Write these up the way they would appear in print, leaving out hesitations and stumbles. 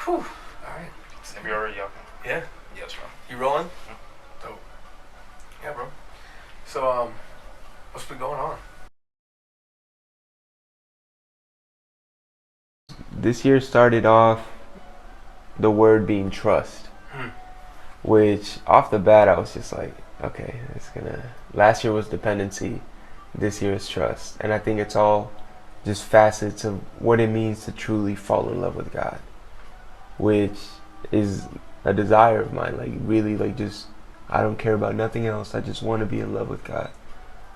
Whew. Alright. We already up. Yeah? Yes, bro. You rolling? Dope. Yeah, bro. So, what's been going on? This year started off the word being trust, which off the bat I was just like, okay, last year was dependency, this year is trust. And I think it's all just facets of what it means to truly fall in love with God, which is a desire of mine, like really, like just, I don't care about nothing else, I just want to be in love with God,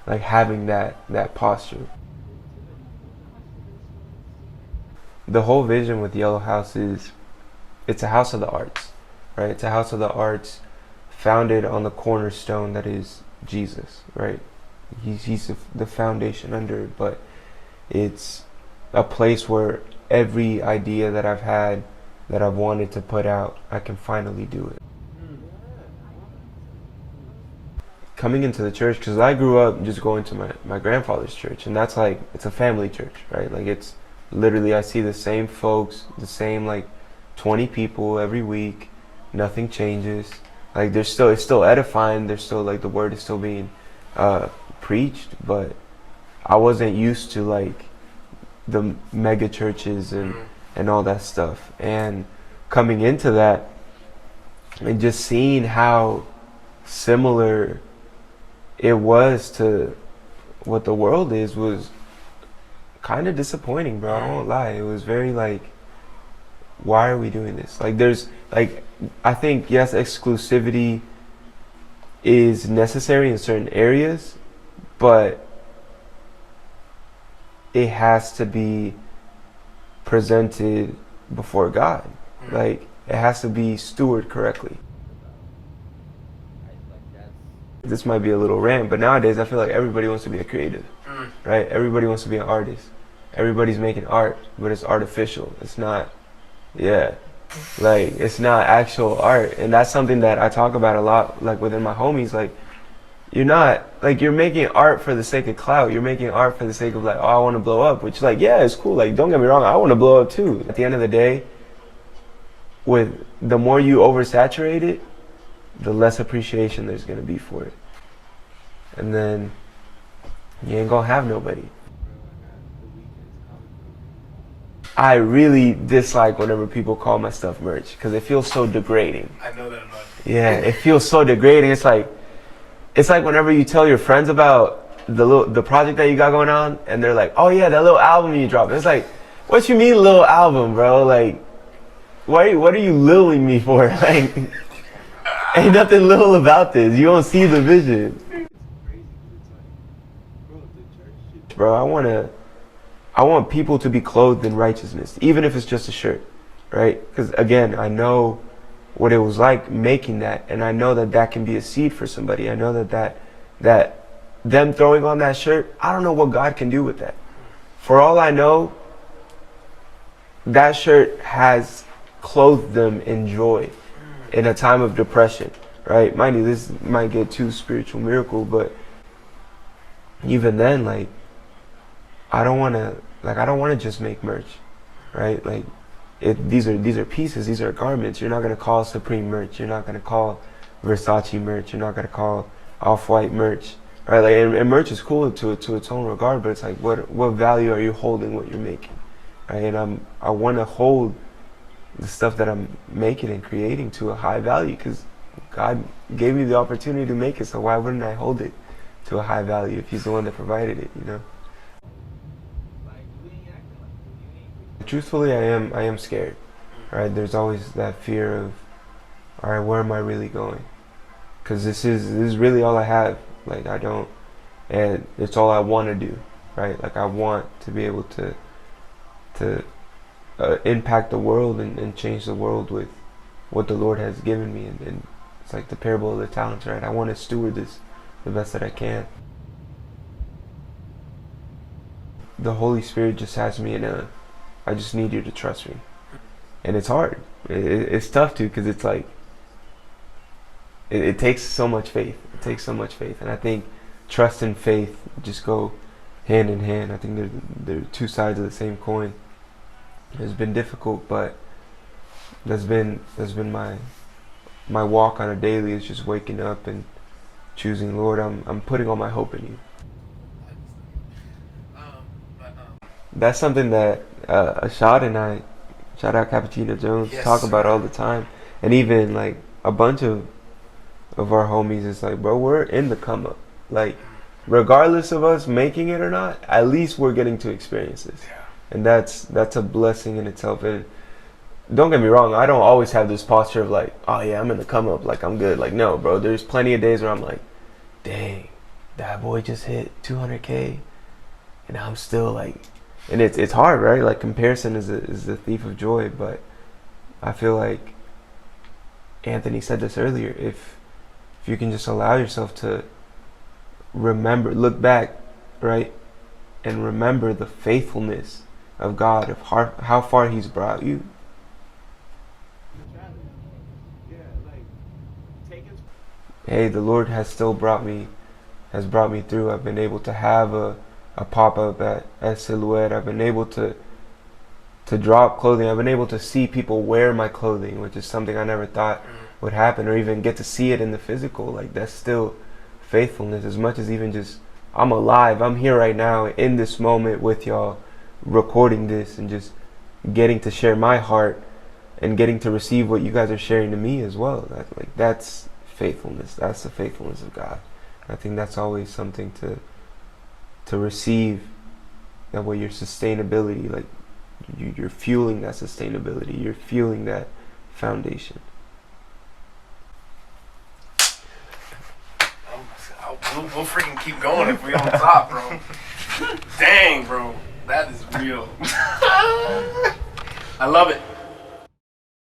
like having that posture. The whole vision with Yellowhouse is it's a house of the arts, right? It's a house of the arts founded on the cornerstone that is Jesus, right? He's the foundation under it, but it's a place where every idea that I've had, that I've wanted to put out, I can finally do it. Coming into the church, because I grew up just going to my grandfather's church, and that's like, it's a family church, right? Like it's literally, I see the same folks, the same like 20 people every week. Nothing changes. Like it's still edifying. There's still like the word is still being preached, but I wasn't used to like the mega churches and all that stuff. And coming into that and just seeing how similar it was to what the world is was kind of disappointing, bro. I won't lie. It was very like, why are we doing this? Like there's like, I think yes, exclusivity is necessary in certain areas, but it has to be presented before God. Like it has to be stewarded correctly. This might be a little rant, but nowadays I feel like everybody wants to be a creative, right? Everybody wants to be an artist. Everybody's making art, but it's artificial. It's not, like it's not actual art. And that's something that I talk about a lot, like within my homies. Like you're not, like you're making art for the sake of clout. You're making art for the sake of like, oh, I want to blow up, which like, yeah, it's cool. Like don't get me wrong, I want to blow up too. At the end of the day, with the more you oversaturate it, the less appreciation there's gonna be for it. And then you ain't gonna have nobody. I really dislike whenever people call my stuff merch because it feels so degrading. I know that much. Yeah, it feels so degrading. It's like whenever you tell your friends about the project that you got going on, and they're like, "Oh yeah, that little album you dropped." It's like, what you mean little album, bro? Like, what are you littling me for? Like, ain't nothing little about this. You don't see the vision. Bro, I want people to be clothed in righteousness, even if it's just a shirt, right? Because again, I know what it was like making that, and I know that can be a seed for somebody. I know that them throwing on that shirt, I don't know what God can do with that. For all I know, that shirt has clothed them in joy in a time of depression, right? Mind you, this might get too spiritual miracle, but even then, like, I don't want to just make merch, right? Like, these are pieces, these are garments. You're not gonna call Supreme merch. You're not gonna call Versace merch. You're not gonna call Off-White merch, right? Like, and merch is cool to its own regard, but it's like, what value are you holding what you're making, right? And I want to hold the stuff that I'm making and creating to a high value because God gave me the opportunity to make it. So why wouldn't I hold it to a high value if He's the one that provided it, you know? Truthfully, I am scared, right? There's always that fear of, all right, where am I really going? Because this is really all I have. Like and it's all I want to do, right? Like I want to be able to impact the world and change the world with what the Lord has given me. And it's like the parable of the talents, right? I want to steward this the best that I can. The Holy Spirit just has me in I just need you to trust me. And it's hard. It's tough too, because it's like, it takes so much faith. It takes so much faith. And I think trust and faith just go hand in hand. I think they're two sides of the same coin. It's been difficult, but that's been my walk on a daily, is just waking up and choosing, Lord, I'm putting all my hope in you. That's something that Ashad and I, shout out Cappuccino Jones, Yes, talk about sir. all the time. And even like a bunch of our homies, it's like, bro, we're in the come up. Like, regardless of us making it or not, at least we're getting to experience this. Yeah. And that's a blessing in itself. And don't get me wrong, I don't always have this posture of like, oh yeah, I'm in the come up, like I'm good. Like, no, bro, there's plenty of days where I'm like, dang, that boy just hit 200K, and I'm still like, and it's hard, right? Like, comparison is the thief of joy. But I feel like Anthony said this earlier. If you can just allow yourself to remember, look back, right, and remember the faithfulness of God, of how far He's brought you. Hey, the Lord has brought me through. I've been able to have a pop-up at Silhouette. I've been able to drop clothing. I've been able to see people wear my clothing, which is something I never thought would happen, or even get to see it in the physical. Like, that's still faithfulness, as much as even just, I'm alive, I'm here right now in this moment with y'all, recording this and just getting to share my heart and getting to receive what you guys are sharing to me as well. That's faithfulness. That's the faithfulness of God. I think that's always something to receive. That way, your sustainability, like you're fueling that sustainability. You're fueling that foundation. We'll freaking keep going if we on top, bro. Dang, bro. That is real. I love it.